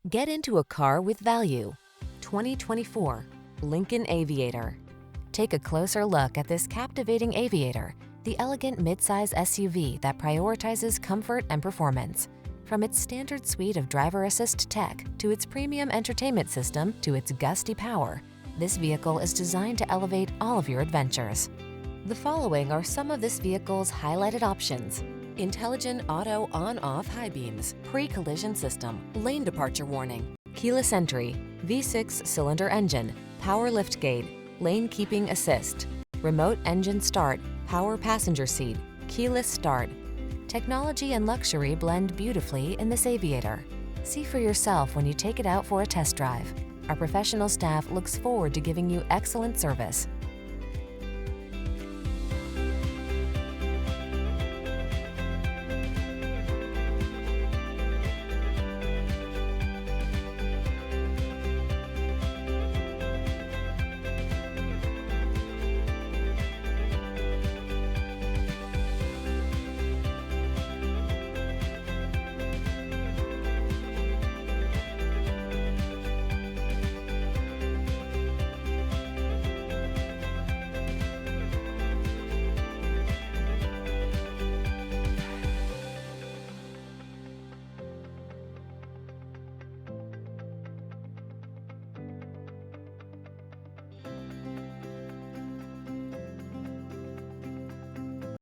Get into a car with value. 2024 Lincoln Aviator. Take a closer look at this captivating Aviator, the elegant midsize SUV that prioritizes comfort and performance. From its standard suite of driver assist tech to its premium entertainment system to its gusty power, this vehicle is designed to elevate all of your adventures. The following are some of this vehicle's highlighted options: intelligent auto on-off high beams, pre-collision system, lane departure warning, keyless entry, V6 cylinder engine, power liftgate, lane keeping assist, remote engine start, power passenger seat, keyless start. Technology and luxury blend beautifully in this Aviator. See for yourself when you take it out for a test drive. Our professional staff looks forward to giving you excellent service.